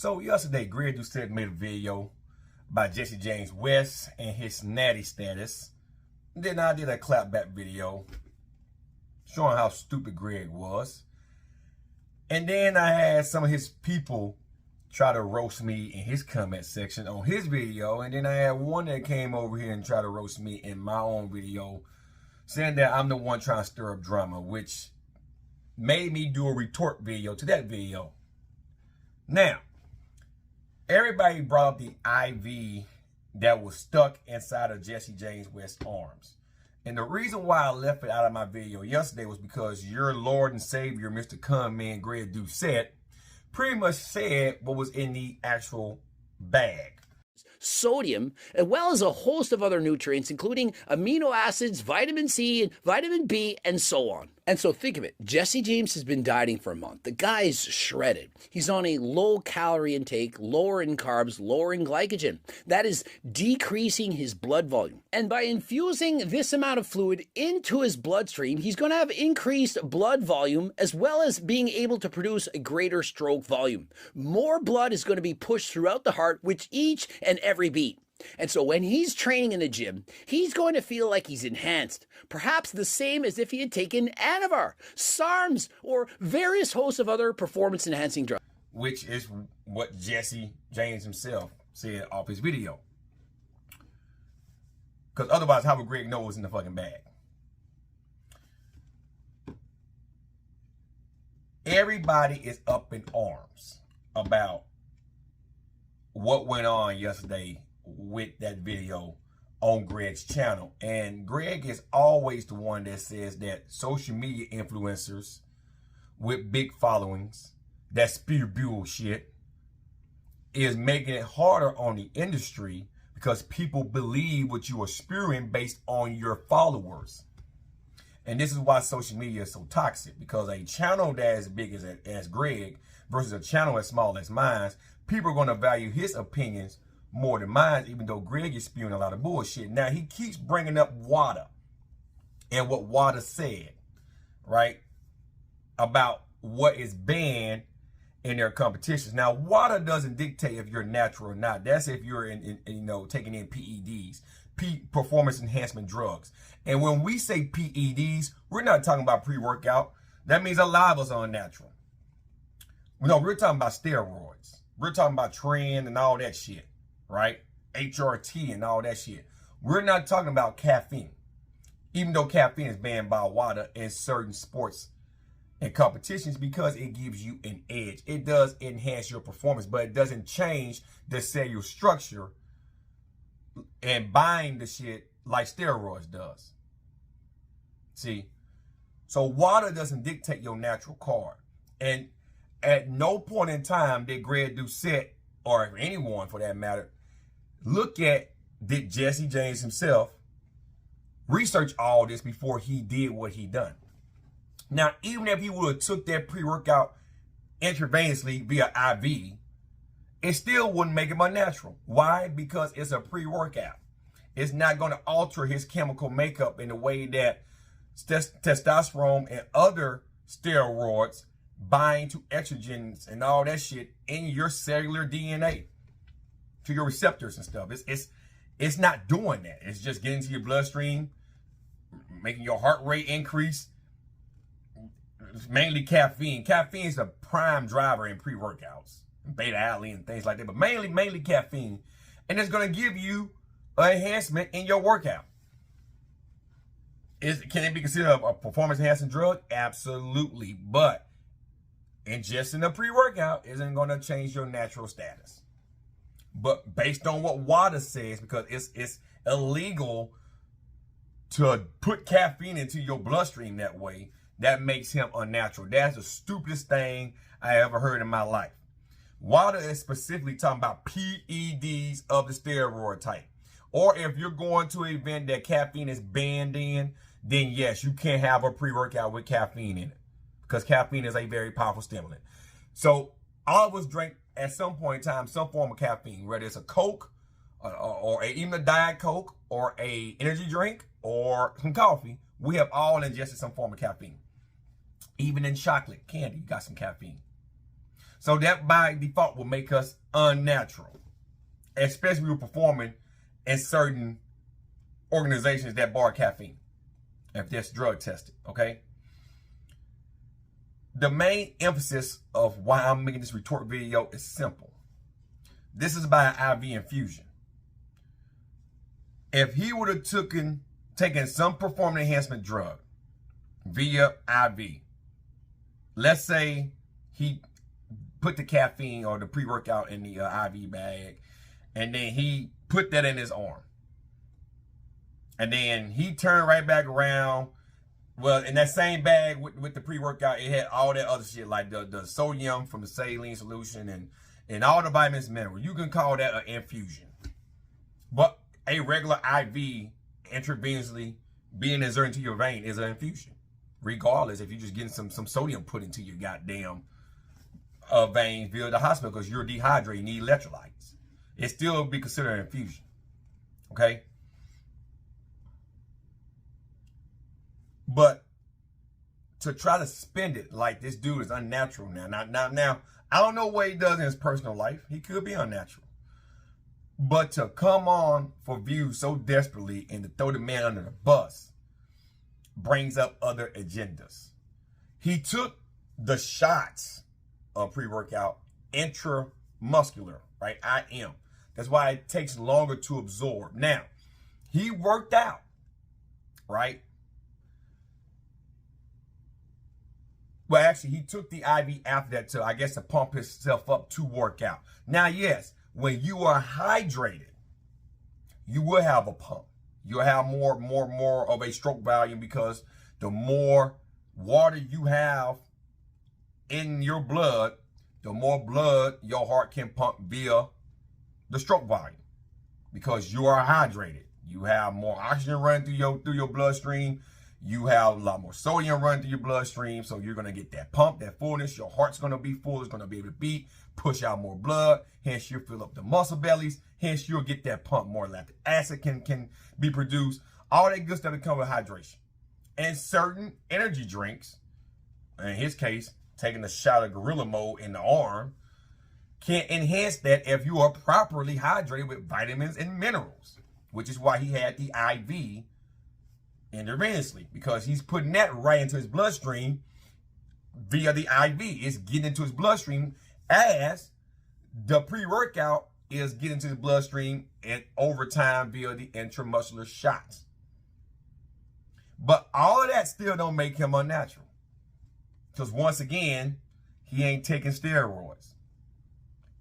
So yesterday, Greg Doucette made a video about Jesse James West and his natty status. Then I did a clapback video showing how stupid Greg was. And then I had some of his people try to roast me in his comment section on his video. And then I had one that came over here and tried to roast me in my own video, saying that I'm the one trying to stir up drama, which made me do a retort video to that video. Now, everybody brought up the IV that was stuck inside of Jesse James West's arms. And the reason why I left it out of my video yesterday was because your Lord and Savior, Mr. Conman, Greg Doucette, pretty much said what was in the actual bag. Sodium, as well as a host of other nutrients, including amino acids, vitamin C, vitamin B, and so on. And so think of it, Jesse James has been dieting for a month. The guy's shredded. He's on a low calorie intake, lower in carbs, lower in glycogen. That is decreasing his blood volume. And by infusing this amount of fluid into his bloodstream, he's going to have increased blood volume as well as being able to produce a greater stroke volume. More blood is going to be pushed throughout the heart with each and every beat. And so when he's training in the gym, he's going to feel like he's enhanced, perhaps the same as if he had taken Anavar, SARMs, or various hosts of other performance-enhancing drugs. Which is what Jesse James himself said off his video. Because otherwise, how would Greg know what's in the fucking bag? Everybody is up in arms about what went on yesterday with that video on Greg's channel. And Greg is always the one that says that social media influencers with big followings that spew bullshit is making it harder on the industry because people believe what you are spewing based on your followers. And this is why social media is so toxic, because a channel that is big as Greg versus a channel as small as mine, people are going to value his opinions more than mine, even though Greg is spewing a lot of bullshit. Now, he keeps bringing up WADA and what WADA said, right, about what is banned in their competitions. Now, WADA doesn't dictate if you're natural or not. That's if you're taking in PEDs, performance enhancement drugs. And when we say PEDs, we're not talking about pre-workout. That means a lot of us are unnatural. No, we're talking about steroids. We're talking about trend and all that shit, right? HRT and all that shit. We're not talking about caffeine. Even though caffeine is banned by WADA in certain sports and competitions because it gives you an edge. It does enhance your performance, but it doesn't change the cellular structure and bind the shit like steroids does. See? So WADA doesn't dictate your natural card. And at no point in time did Greg Doucette, or anyone for that matter, did Jesse James himself research all this before he did what he done. Now, even if he would have took that pre-workout intravenously via IV, it still wouldn't make him unnatural. Why? Because it's a pre-workout. It's not going to alter his chemical makeup in the way that testosterone and other steroids bind to estrogens and all that shit in your cellular DNA, to your receptors and stuff. It's not doing that. It's just getting to your bloodstream, making your heart rate increase. It's mainly caffeine. Caffeine is a prime driver in pre-workouts, beta-alanine and things like that, but mainly caffeine. And it's going to give you an enhancement in your workout. Can it be considered a performance-enhancing drug? Absolutely. But ingesting a pre-workout isn't going to change your natural status. But based on what WADA says, because it's illegal to put caffeine into your bloodstream that way, that makes him unnatural. That's the stupidest thing I ever heard in my life. WADA is specifically talking about PEDs of the steroid type. Or if you're going to an event that caffeine is banned in, then yes, you can't have a pre-workout with caffeine in it, because caffeine is a very powerful stimulant. So all of us drink at some point in time some form of caffeine, whether it's a Coke or even a Diet Coke or a energy drink or some coffee. We have all ingested some form of caffeine. Even in chocolate candy, you got some caffeine. So that by default will make us unnatural, especially if we're performing in certain organizations that bar caffeine, if that's drug tested, okay? The main emphasis of why I'm making this retort video is simple. This is about an IV infusion. If he would have taken some performance enhancement drug via IV, let's say he put the caffeine or the pre-workout in the IV bag, and then he put that in his arm. And then he turned right back around. Well, in that same bag with the pre-workout, it had all that other shit, like the sodium from the saline solution and all the vitamins and minerals. You can call that an infusion. But a regular IV intravenously being inserted into your vein is an infusion. Regardless if you're just getting some sodium put into your goddamn veins via the hospital because you're dehydrated, you need electrolytes. It still be considered an infusion. Okay? But to try to spend it like this dude is unnatural now. Now, I don't know what he does in his personal life. He could be unnatural. But to come on for views so desperately and to throw the man under the bus brings up other agendas. He took the shots of pre-workout intramuscular, right? IM. That's why it takes longer to absorb. Now, he worked out, right? Well, actually, he took the IV after that to, I guess, to pump himself up to work out. Now, yes, when you are hydrated, you will have a pump. You'll have more of a stroke volume because the more water you have in your blood, the more blood your heart can pump via the stroke volume because you are hydrated. You have more oxygen running through your bloodstream. You have a lot more sodium running through your bloodstream, so you're going to get that pump, that fullness. Your heart's going to be full. It's going to be able to beat, push out more blood. Hence, you'll fill up the muscle bellies. Hence, you'll get that pump. More lactic acid can be produced. All that good stuff that comes with hydration. And certain energy drinks, in his case, taking a shot of Gorilla Mode in the arm, can enhance that if you are properly hydrated with vitamins and minerals, which is why he had the IV intravenously, because he's putting that right into his bloodstream via the IV. It's getting into his bloodstream as the pre-workout is getting to his bloodstream and over time via the intramuscular shots. But all of that still don't make him unnatural. Because once again, he ain't taking steroids.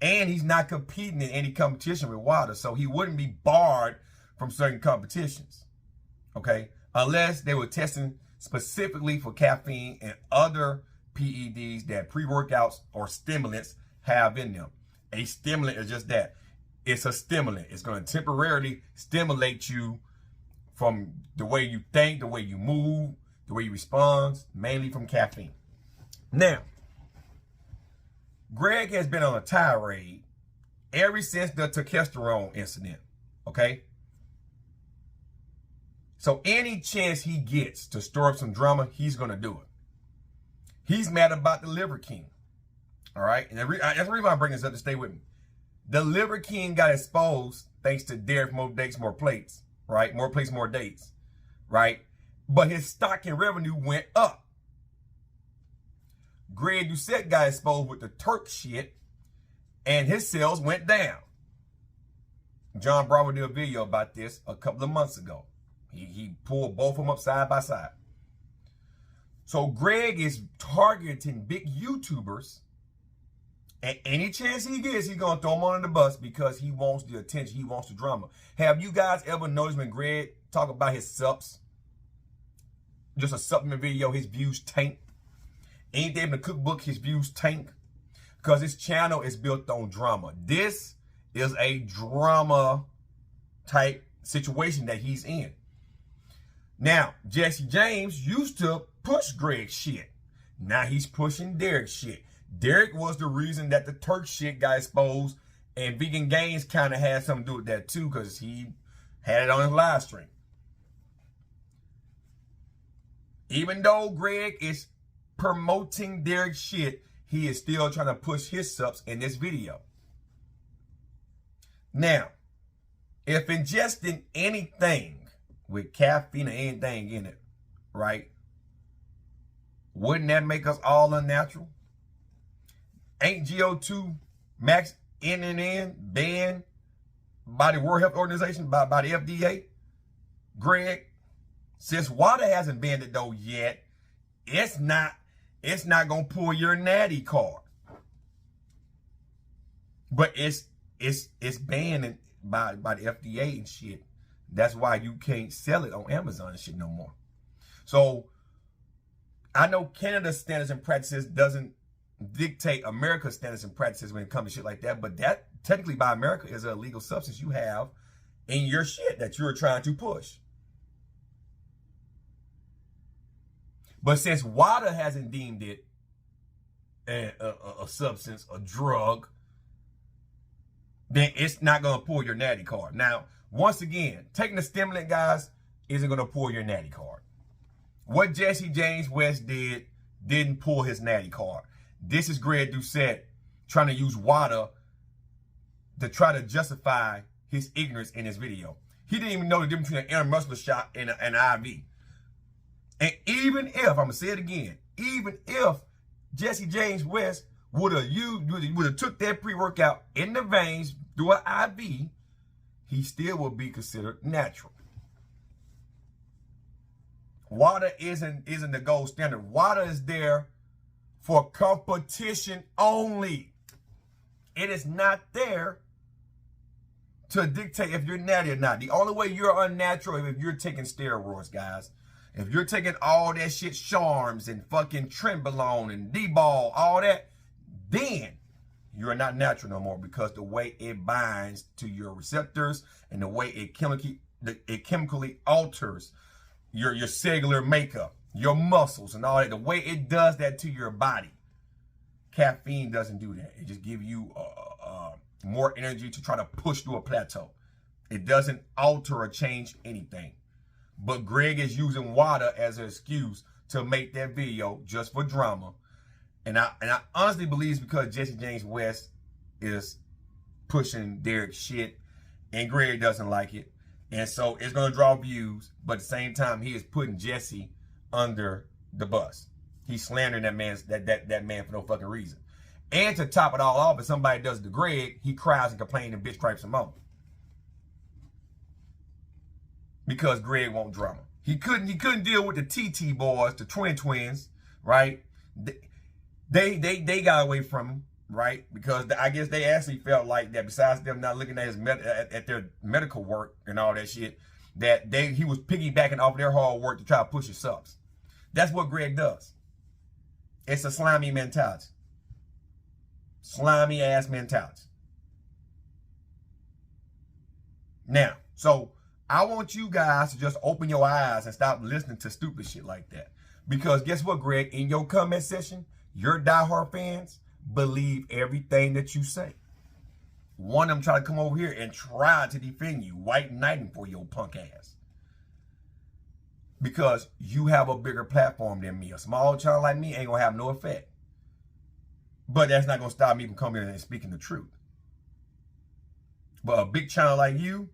And he's not competing in any competition with Wilder, so he wouldn't be barred from certain competitions. Okay? Unless they were testing specifically for caffeine and other PEDs that pre-workouts or stimulants have in them. A stimulant is just that. It's a stimulant. It's going to temporarily stimulate you from the way you think, the way you move, the way you respond, mainly from caffeine. Now, Greg has been on a tirade ever since the testosterone incident, okay? So any chance he gets to stir up some drama, he's going to do it. He's mad about the Liver King, all right? And that's the reason I bring this up, to stay with me. The Liver King got exposed thanks to Derek More Dates, More Plates, right? More plates, more dates, right? But his stock and revenue went up. Greg Doucette got exposed with the Turk shit, and his sales went down. John Bravo did a video about this a couple of months ago. He pulled both of them up side by side. So Greg is targeting big YouTubers, and any chance he gets, he's going to throw them under the bus because he wants the attention. He wants the drama. Have you guys ever noticed when Greg talk about his subs, just a supplement video, his views tank? Anything in the cookbook, his views tank? Because his channel is built on drama. This is a drama type situation that he's in. Now, Jesse James used to push Greg's shit. Now he's pushing Derek's shit. Derek was the reason that the Turk shit got exposed, and Vegan Gains kind of had something to do with that too, because he had it on his live stream. Even though Greg is promoting Derek's shit, he is still trying to push his subs in this video. Now, if ingesting anything with caffeine or anything in it, right, wouldn't that make us all unnatural? Ain't GO2 max NNN banned by the World Health Organization, by the FDA? Greg, since water hasn't banned it though yet, it's not gonna pull your natty card. But it's banned by the FDA and shit. That's why you can't sell it on Amazon and shit no more. So I know Canada's standards and practices doesn't dictate America's standards and practices when it comes to shit like that, but that technically by America is an illegal substance you have in your shit that you're trying to push. But since WADA hasn't deemed it a substance, a drug, then it's not going to pull your natty card. Now, once again, taking a stimulant, guys, isn't going to pull your natty card. What Jesse James West didn't pull his natty card. This is Greg Doucette trying to use WADA to try to justify his ignorance in his video. He didn't even know the difference between an intramuscular shot and an IV. And even if, I'm going to say it again, even if Jesse James West would have took that pre-workout in the veins through an IV, he still would be considered natural. WADA isn't the gold standard. WADA is there for competition only. It is not there to dictate if you're natty or not. The only way you're unnatural is if you're taking steroids, guys. If you're taking all that shit, Charms and fucking Trenbolone and D-Ball, all that, then you're not natural no more, because the way it binds to your receptors and the way it chemically alters your cellular makeup, your muscles and all that, the way it does that to your body. Caffeine doesn't do that. It just gives you more energy to try to push through a plateau. It doesn't alter or change anything. But Greg is using WADA as an excuse to make that video just for drama. And I honestly believe it's because Jesse James West is pushing Derek's shit and Greg doesn't like it. And so it's going to draw views, but at the same time, he is putting Jesse under the bus. He's slandering that man for no fucking reason. And to top it all off, if somebody does it to Greg, he cries and complains and bitch cripes him out. Because Greg won't drama. He couldn't deal with the TT boys, the twins, right? They got away from him, right? Because I guess they actually felt like that, besides them not looking at his at their medical work and all that shit, that he was piggybacking off their hard work to try to push his subs. That's what Greg does. It's a slimy mentality. Slimy ass mentality. Now, so I want you guys to just open your eyes and stop listening to stupid shit like that. Because guess what, Greg? In your comment section, your diehard fans believe everything that you say. One of them try to come over here and try to defend you, white knighting for your punk ass. Because you have a bigger platform than me. A small channel like me ain't gonna have no effect. But that's not gonna stop me from coming in and speaking the truth. But a big channel like you,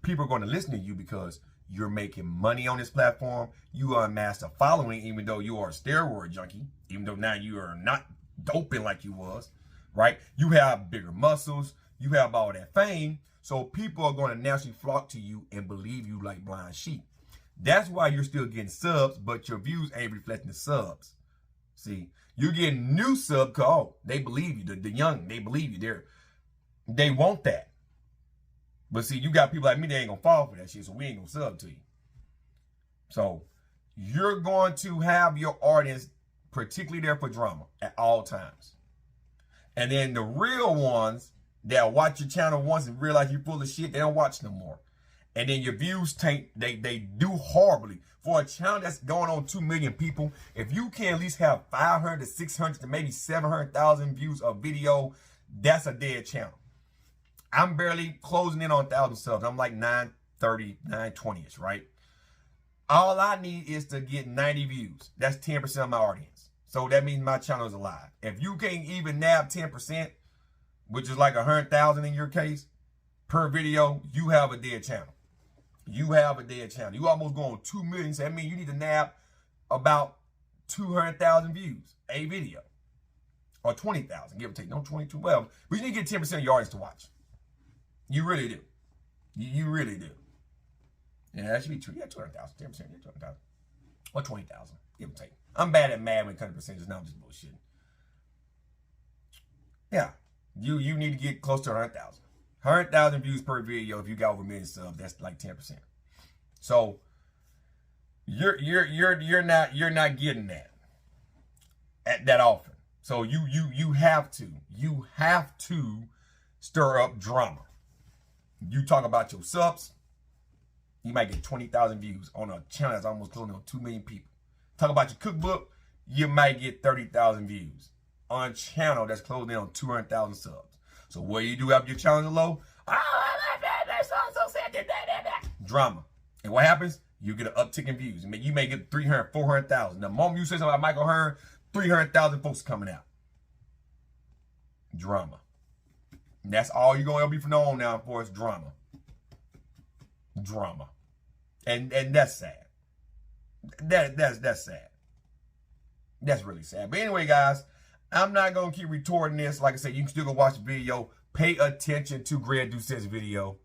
people are going to listen to you because you're making money on this platform. You amassed a following, even though you are a steroid junkie, even though now you are not doping like you was, right? You have bigger muscles. You have all that fame. So people are going to naturally flock to you and believe you like blind sheep. That's why you're still getting subs, but your views ain't reflecting the subs. See, you're getting new subs because, oh, they believe you. The young, they believe you. They want that. But see, you got people like me that ain't gonna fall for that shit, so we ain't gonna sub to you. So you're going to have your audience particularly there for drama at all times. And then the real ones that watch your channel once and realize you're full of shit, they don't watch no more. And then your views tank, they do horribly. For a channel that's going on 2 million people, if you can at least have 500 to 600 to maybe 700,000 views of video, that's a dead channel. I'm barely closing in on 1,000 subs. I'm like 930, 920ish, right? All I need is to get 90 views. That's 10% of my audience. So that means my channel is alive. If you can't even nab 10%, which is like 100,000 in your case, per video, you have a dead channel. You have a dead channel. You almost going 2 million. So that means you need to nab about 200,000 views a video. Or 20,000, give or take. No, 22. Well, but you need to get 10% of your audience to watch. You really do. You really do. Yeah, that should be true. Yeah, 200,000, 10%, yeah, 200,000. Or 20,000, give or take. I'm bad at math when it comes to percentages. Now I'm just bullshitting. Yeah, you need to get close to 100,000. 100,000 views per video. If you got over a million subs, that's like 10%. So you're not getting that often. So you have to stir up drama. You talk about your subs, you might get 20,000 views on a channel that's almost close to 2 million people. Talk about your cookbook, you might get 30,000 views on a channel that's closing in on 200,000 subs. So what do you do after your channel is low? Drama. And what happens? You get an uptick in views. You may get 300, 400,000. The moment you say something about Michael Hearn, 300,000 folks coming out. Drama. And that's all you're going to be from now on now for is drama. Drama. And that's sad. That's sad. That's really sad. But anyway, guys, I'm not going to keep retorting this. Like I said, you can still go watch the video. Pay attention to Greg Doucette's video.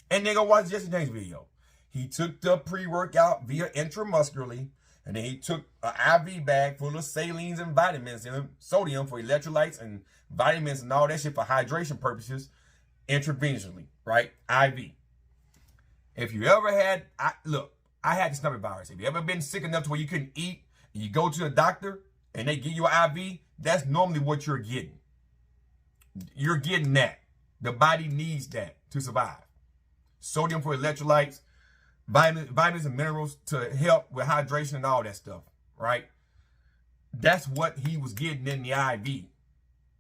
And then go watch Jesse James' video. He took the pre-workout via intramuscularly. And then he took an IV bag full of salines and vitamins and sodium for electrolytes and vitamins and all that shit for hydration purposes intravenously, right? IV. If you ever had, I had the stomach virus. If you ever been sick enough to where you couldn't eat, and you go to the doctor and they give you an IV, that's normally what you're getting. You're getting that. The body needs that to survive. Sodium for electrolytes, vitamins and minerals to help with hydration and all that stuff, right? That's what he was getting in the IV.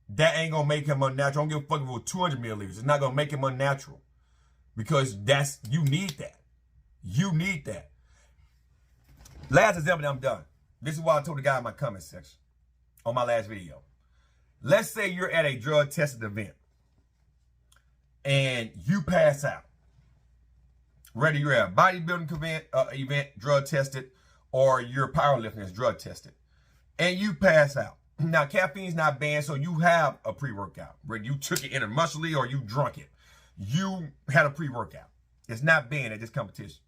That ain't gonna make him unnatural. I don't give a fuck if it was 200 milliliters. It's not gonna make him unnatural. Because you need that. You need that. Last example, I'm done. This is what I told the guy in my comment section on my last video. Let's say you're at a drug tested event and you pass out. Whether you're at a bodybuilding event, drug tested, or you're powerlifting is drug tested, and you pass out. Now, caffeine's not banned, so you have a pre-workout. Whether you took it intramuscularly or you drunk it, you had a pre-workout. It's not banned at this competition.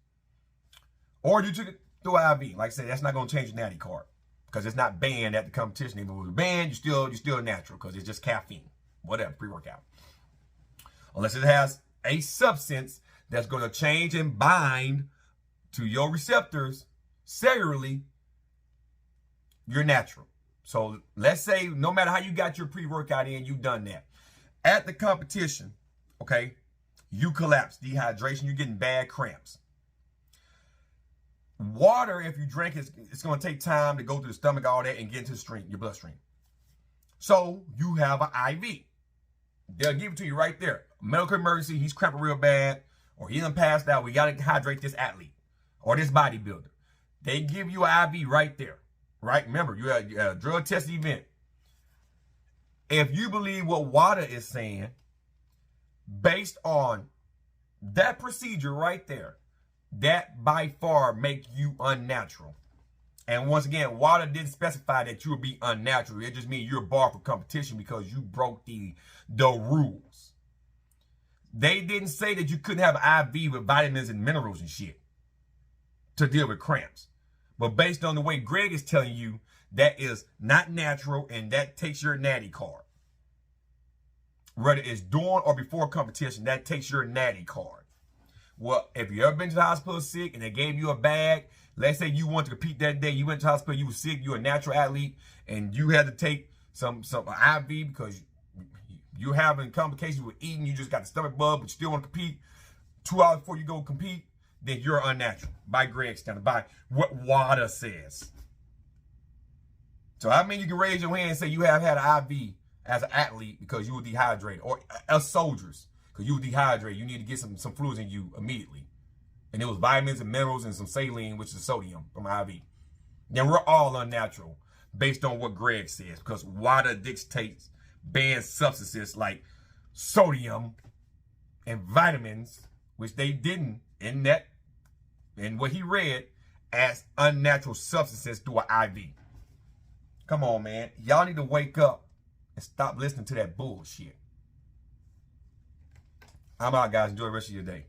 Or you took it through IV. Like I said, that's not going to change your natty card because it's not banned at the competition. If it was banned, you're still natural because it's just caffeine, whatever, pre-workout. Unless it has a substance that's going to change and bind to your receptors cellularly, you're natural. So let's say no matter how you got your pre-workout in, you've done that. At the competition, okay, you collapse, dehydration, you're getting bad cramps. Water, if you drink, it's going to take time to go through the stomach, all that, and get into your bloodstream. So you have an IV. They'll give it to you right there. Medical emergency, he's cramping real bad, or he done passed out. We got to hydrate this athlete or this bodybuilder. They give you an IV right there, right? Remember, you're at a drug test event. If you believe what water is saying, based on that procedure right there, that by far make you unnatural. And once again, water didn't specify that you would be unnatural. It just means you're barred for competition because you broke the rules. They didn't say that you couldn't have an IV with vitamins and minerals and shit to deal with cramps. But based on the way Greg is telling you, that is not natural and that takes your natty card. Whether it's during or before competition, that takes your natty card. Well, if you ever been to the hospital sick and they gave you a bag, let's say you wanted to compete that day, you went to the hospital, you were sick, you're a natural athlete, and you had to take some IV because you're having complications with eating, you just got the stomach bug, but you still want to compete 2 hours before you go compete, then you're unnatural. By Greg's standard, by what water says. So I mean, you can raise your hand and say you have had an IV as an athlete because you were dehydrated, or as soldiers because you were dehydrated. You need to get some fluids in you immediately. And it was vitamins and minerals and some saline, which is sodium from IV. Then we're all unnatural. based on what Greg says, because WADA dictates banned substances like sodium and vitamins, which they didn't in what he read as unnatural substances through an IV. Come on, man. Y'all need to wake up and stop listening to that bullshit. I'm out, guys. Enjoy the rest of your day.